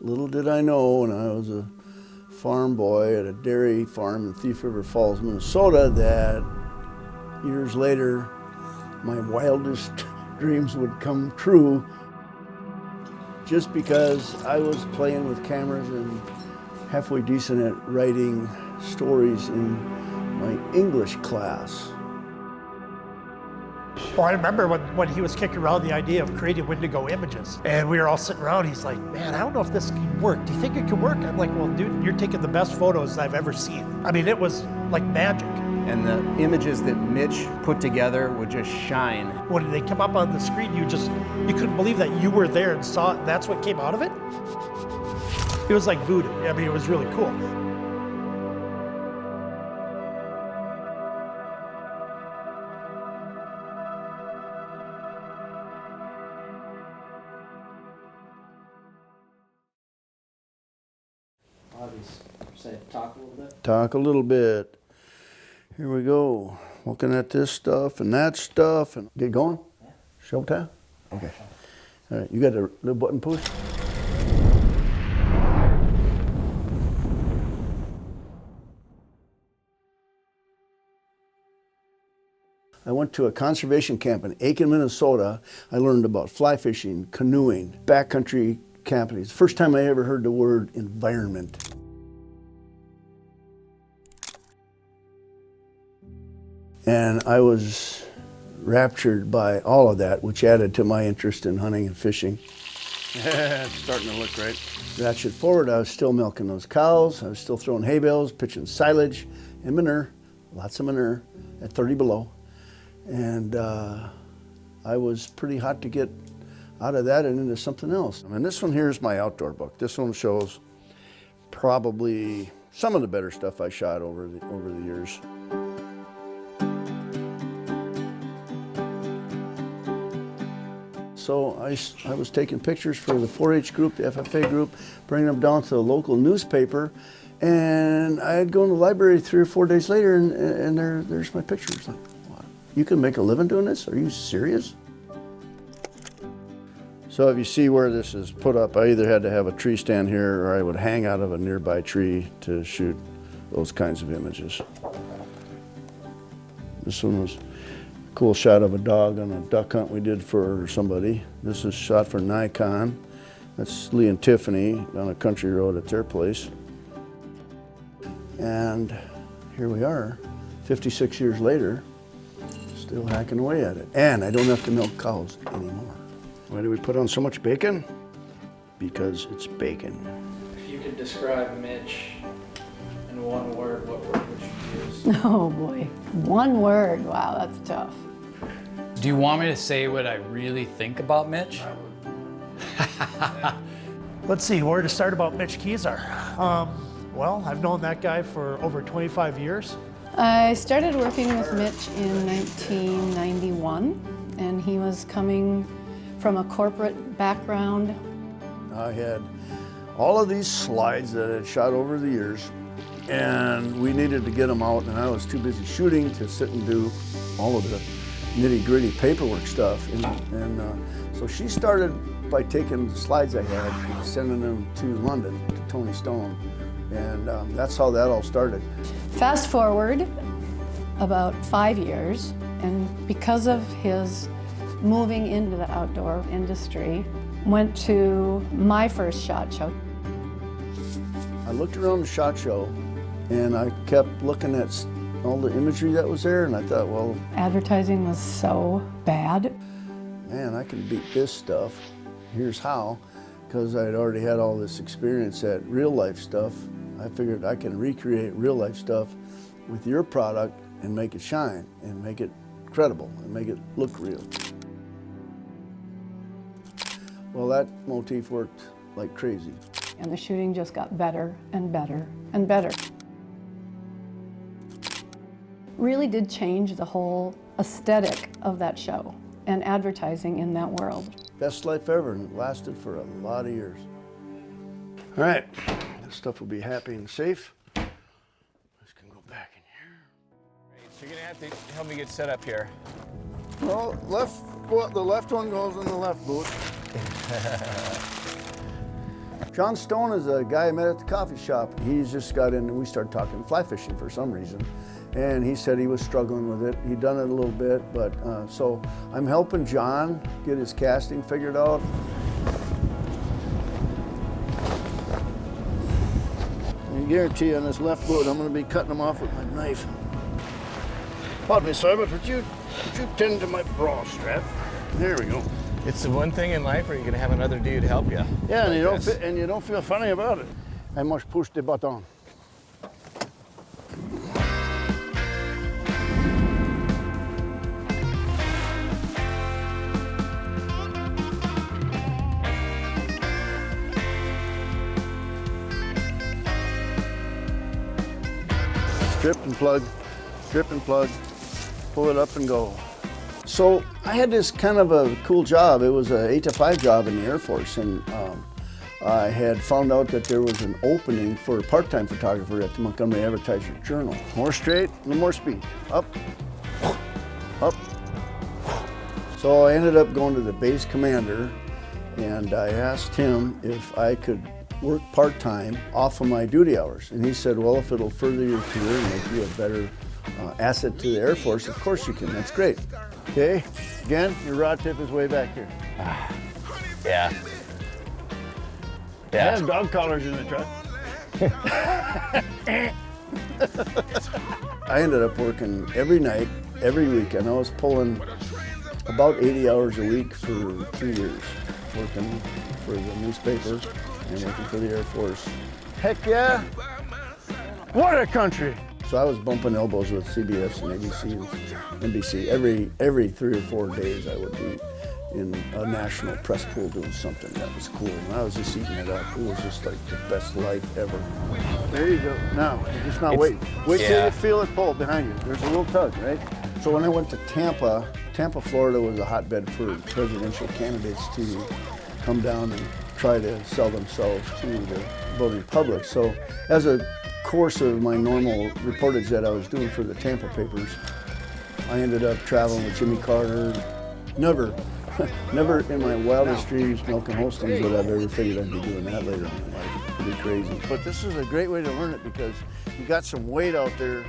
Little did I know when I was a farm boy at a dairy farm in Thief River Falls, Minnesota, that years later, my wildest dreams would come true just because I was playing with cameras and halfway decent at writing stories in my English class. Well, I remember when he was kicking around the idea of creating Wendigo images, and we were all sitting around, he's like, man, I don't know if this can work. Do you think it can work? I'm like, well, dude, you're taking the best photos I've ever seen. I mean, it was like magic. And the images that Mitch put together would just shine. When they come up on the screen, you couldn't believe that you were there and saw it. That's what came out of it. It was like voodoo. I mean, it was really cool. Talk a little bit. Talk a little bit. Here we go. Looking at this stuff and that stuff. And get going? Yeah. Showtime? Okay. All right, you got a little button push? I went to a conservation camp in Aiken, Minnesota. I learned about fly fishing, canoeing, backcountry camping. It's the first time I ever heard the word environment. And I was raptured by all of that, which added to my interest in hunting and fishing. It's starting to look great. Ratchet forward, I was still milking those cows. I was still throwing hay bales, pitching silage and manure, lots of manure at 30 below. And I was pretty hot to get out of that and into something else. And this one here is my outdoor book. This one shows probably some of the better stuff I shot over the years. So I was taking pictures for the 4-H group, the FFA group, bringing them down to the local newspaper, and I'd go in the library 3 or 4 days later, and there's my pictures. Like, what? You can make a living doing this? Are you serious? So if you see where this is put up, I either had to have a tree stand here, or I would hang out of a nearby tree to shoot those kinds of images. This one was cool shot of a dog on a duck hunt we did for somebody. This is shot for Nikon. That's Lee and Tiffany on a country road at their place. And here we are, 56 years later, still hacking away at it. And I don't have to milk cows anymore. Why do we put on so much bacon? Because it's bacon. If you could describe Mitch in one word, what word would you use? Oh boy, one word, wow, that's tough. Do you want me to say what I really think about Mitch? Let's see, where to start about Mitch Kezar. Well, I've known that guy for over 25 years. I started working with Mitch in 1991, and he was coming from a corporate background. I had all of these slides that I had shot over the years, and we needed to get them out, and I was too busy shooting to sit and do all of the nitty-gritty paperwork stuff. And so she started by taking the slides I had and sending them to London, to Tony Stone, and that's how that all started. Fast forward about 5 years, and because of his moving into the outdoor industry, went to my first SHOT Show. I looked around the SHOT Show, and I kept looking at all the imagery that was there, and I thought, well, Advertising was so bad. man, I can beat this stuff. Here's how. Because I'd already had all this experience at real life stuff, I figured I can recreate real life stuff with your product and make it shine and make it credible and make it look real. Well, that motif worked like crazy. And the shooting just got better and better and better. Really did change the whole aesthetic of that show and advertising in that world. Best life ever, and it lasted for a lot of years. All right, this stuff will be happy and safe. This can go back in here. Right, so you're gonna have to help me get set up here. Well, the left one goes in the left boot. John Stone is a guy I met at the coffee shop. He's just got in and we started talking fly fishing for some reason. And he said he was struggling with it. He'd done it a little bit, but so I'm helping John get his casting figured out. I guarantee you on this left boat, I'm gonna be cutting them off with my knife. Pardon me, sir, but would you tend to my bra strap? There we go. It's the one thing in life where you're gonna have another dude help you. Yeah, and you don't feel funny about it. I must push the button. Strip and plug, pull it up and go. So I had this kind of a cool job. It was an 8 to 5 job in the Air Force, and I had found out that there was an opening for a part-time photographer at the Montgomery Advertiser-Journal. More straight, a little more speed. Up, up. So I ended up going to the base commander, and I asked him if I could work part-time off of my duty hours. And he said, well, if it'll further your career and make you a better asset to the Air Force, of course you can, that's great. Okay, again, your rod tip is way back here. Yeah. I have dog collars in the truck. I ended up working every night, every weekend. I was pulling about 80 hours a week for 2 years, working for the newspaper and working for the Air Force. Heck yeah! What a country! So I was bumping elbows with CBS and ABC and NBC. Every 3 or 4 days I would be in a national press pool doing something that was cool. And I was just eating it up. It was just like the best life ever. There you go. Now, you're just not waiting. Wait till you feel it pull behind you. There's a little tug, right? So when I went to Tampa, Florida was a hotbed for presidential candidates to come down and try to sell themselves to the voting public. So as a course of my normal reportage that I was doing for the Tampa papers, I ended up traveling with Jimmy Carter. Never in my wildest dreams, milking Holsteins, would I've ever figured I'd be doing that later on in life. It's pretty crazy. But this is a great way to learn it because you got some weight out there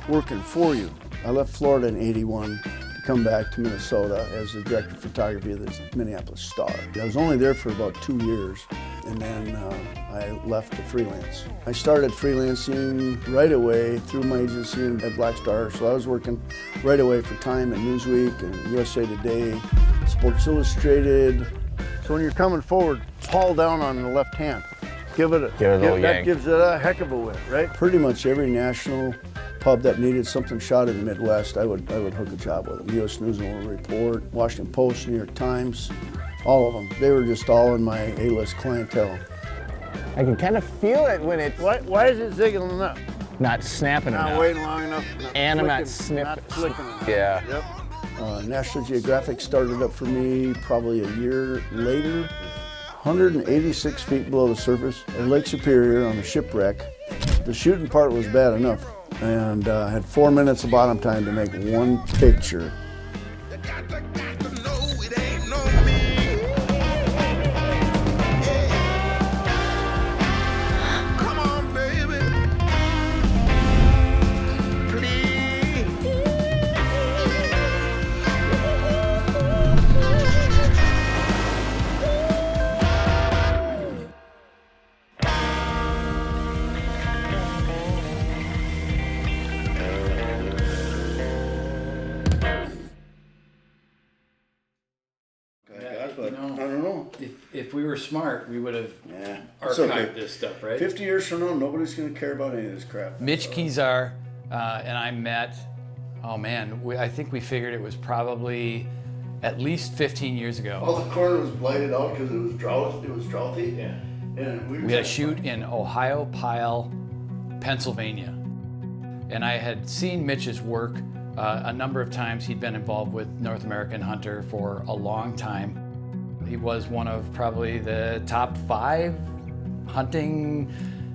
working for you. I left Florida in '81 to come back to Minnesota as the director of photography of the Minneapolis Star. I was only there for about 2 years, and then I left to freelance. I started freelancing right away through my agency at Black Star, so I was working right away for Time and Newsweek and USA Today, Sports Illustrated. So when you're coming forward, haul down on the left hand. Give it a little yank. That gives it a heck of a whip, right? Pretty much every national pub that needed something shot in the Midwest, I would hook a job with them. US News and World Report, Washington Post, New York Times, all of them. They were just all in my A-list clientele. I can kind of feel it when it's Why is it ziggling up? not snapping enough. Not waiting long enough. And I'm not flicking enough. Yeah. Yep. National Geographic started up for me probably a year later. 186 feet below the surface at Lake Superior on a shipwreck. The shooting part was bad enough, and I had 4 minutes of bottom time to make one picture. If we were smart, we would have It's archived okay. this stuff, right? 50 years from now, nobody's going to care about any of this crap. Mitch Kezar and I met, I think we figured it was probably at least 15 years ago. All the corn was blighted out because it was drouthy. Yeah. And We had a shoot in Ohio Pile, Pennsylvania. And I had seen Mitch's work a number of times. He'd been involved with North American Hunter for a long time. He was one of probably the top 5 hunting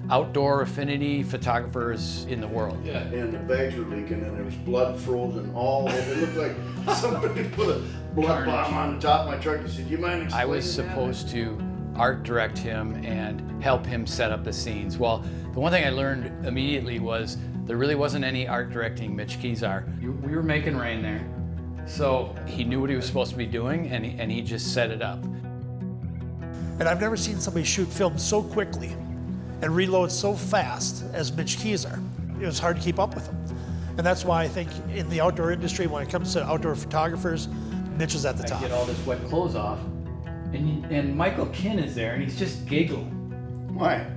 outdoor affinity photographers in the world. Yeah. And the bags were leaking and there was blood frozen all over. It looked like somebody put a blood bomb on the top of my truck. He said, "You mind explaining I was that?" supposed to art direct him and help him set up the scenes. Well, the one thing I learned immediately was there really wasn't any art directing Mitch Kezar. We were making rain there, so he knew what he was supposed to be doing, and he just set it up. And I've never seen somebody shoot film so quickly and reload so fast as Mitch Kezar. It was hard to keep up with him. And that's why I think in the outdoor industry, when it comes to outdoor photographers, Mitch is at the top. I get all this wet clothes off, and Michael Kinn is there, and he's just giggling. Why?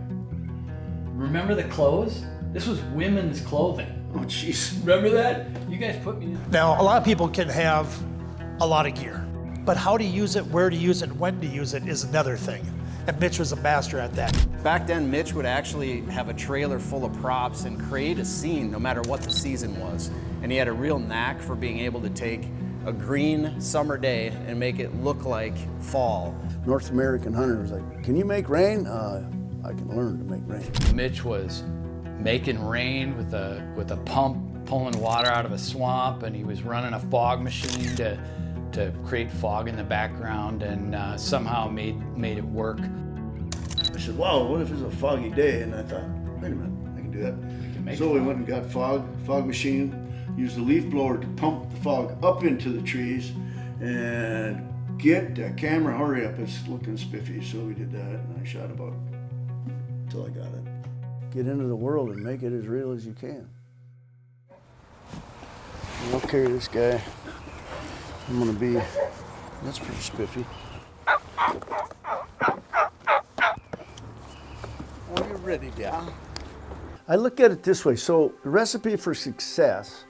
Remember the clothes? This was women's clothing. Oh, jeez. Remember that? You guys put me in. Now, a lot of people can have a lot of gear, but how to use it, where to use it, when to use it is another thing. And Mitch was a master at that. Back then, Mitch would actually have a trailer full of props and create a scene no matter what the season was. And he had a real knack for being able to take a green summer day and make it look like fall. North American hunter was like, can you make rain? I can learn to make rain. Mitch was making rain with a pump, pulling water out of a swamp, and he was running a fog machine to create fog in the background, and somehow made it work. I said, wow, what if it's a foggy day? And I thought, wait a minute, I can do that. So we went and got fog machine, used the leaf blower to pump the fog up into the trees, and get the camera, hurry up, it's looking spiffy. So we did that, and I shot about until I got it. Get into the world and make it as real as you can. I'll carry this guy. I'm gonna be, that's pretty spiffy. Are you ready, Dad? I look at it this way. So the recipe for success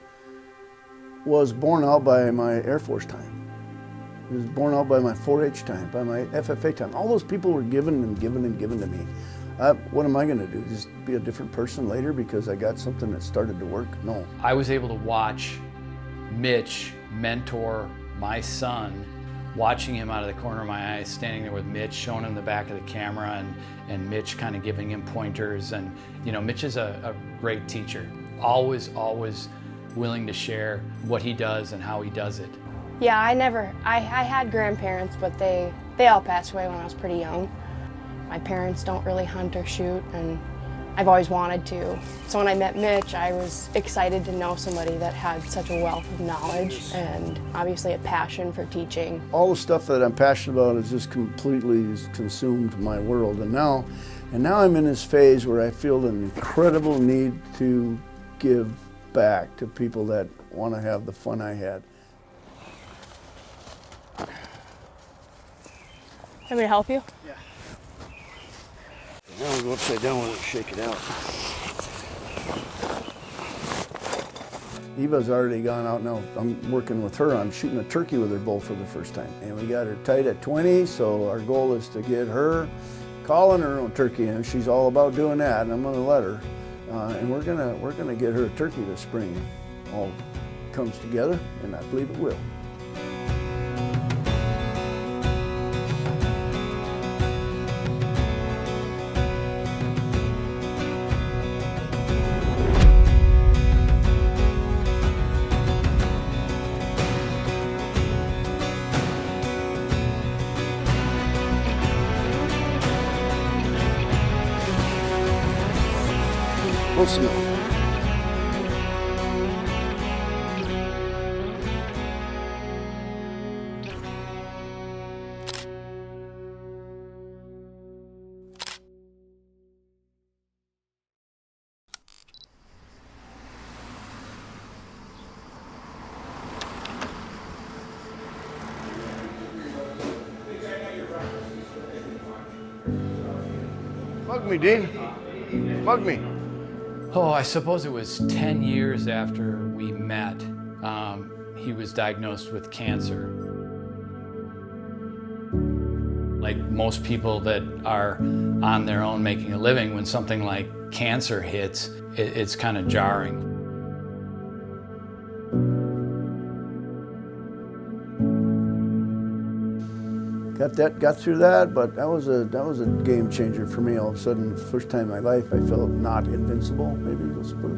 was born out by my Air Force time. It was born out by my 4-H time, by my FFA time. All those people were given and given and given to me. What am I gonna do? Just be a different person later because I got something that started to work? No. I was able to watch Mitch mentor my son, watching him out of the corner of my eyes, standing there with Mitch, showing him the back of the camera, and Mitch kind of giving him pointers. And you know, Mitch is a great teacher. Always willing to share what he does and how he does it. Yeah, I had grandparents, but they all passed away when I was pretty young. My parents don't really hunt or shoot, and I've always wanted to. So when I met Mitch, I was excited to know somebody that had such a wealth of knowledge and obviously a passion for teaching. All the stuff that I'm passionate about has just completely consumed my world. And now I'm in this phase where I feel an incredible need to give back to people that want to have the fun I had. Want me to help you? Yeah. Now I'll go upside down with it and shake it out. Eva's already gone out now. I'm working with her on shooting a turkey with her bow for the first time. And we got her tight at 20, so our goal is to get her calling her own turkey, and she's all about doing that, and I'm gonna let her. And we're gonna get her a turkey this spring. All comes together, and I believe it will. We'll see. Mug me, Dean. Mug me. Oh, I suppose it was 10 years after we met, he was diagnosed with cancer. Like most people that are on their own making a living, when something like cancer hits, it's kind of jarring. Got through that, but that was a game changer for me. All of a sudden, first time in my life, I felt not invincible. Maybe let's put it.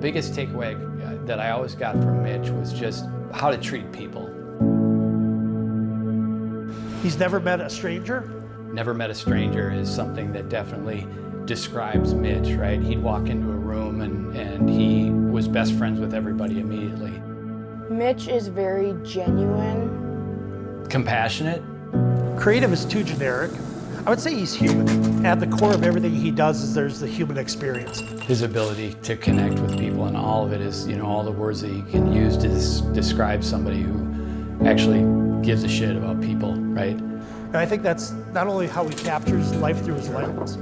biggest takeaway that I always got from Mitch was just how to treat people. He's never met a stranger. Never met a stranger is something that definitely describes Mitch, right? He'd walk into a room and he was best friends with everybody immediately. Mitch is very genuine. Compassionate. Creative is too generic. I would say he's human. At the core of everything he does is there's the human experience. His ability to connect with people, and all of it is, all the words that he can use to describe somebody who actually gives a shit about people, right? And I think that's not only how he captures life through his lens,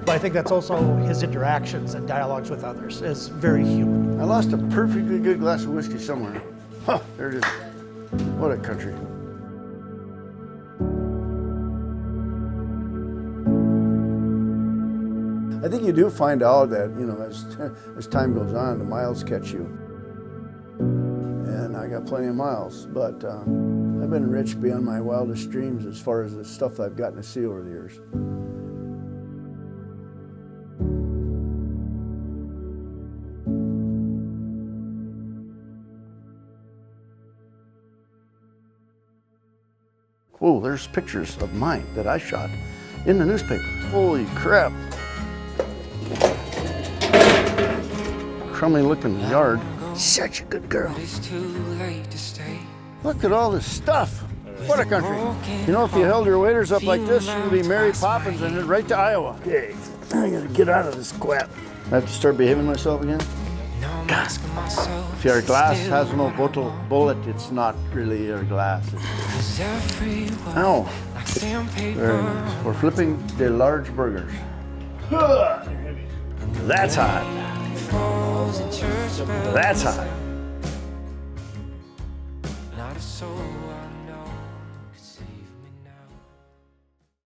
but I think that's also his interactions and dialogues with others is very human. I lost a perfectly good glass of whiskey somewhere. Huh, there it is. What a country. I think you do find out that, as time goes on, the miles catch you. And I got plenty of miles, but I've been rich beyond my wildest dreams as far as the stuff I've gotten to see over the years. Whoa, there's pictures of mine that I shot in the newspaper. Holy crap. Crummy looking yard. Such a good girl. Look at all this stuff. What a country. If you held your waders up like this, you'd be Mary Poppins and head right to Iowa. Okay, I gotta get out of this crap. I have to start behaving myself again? God. If your glass has no bullet, it's not really your glass. Ow. Very nice. We're flipping the large burgers. That's hot. That's hot.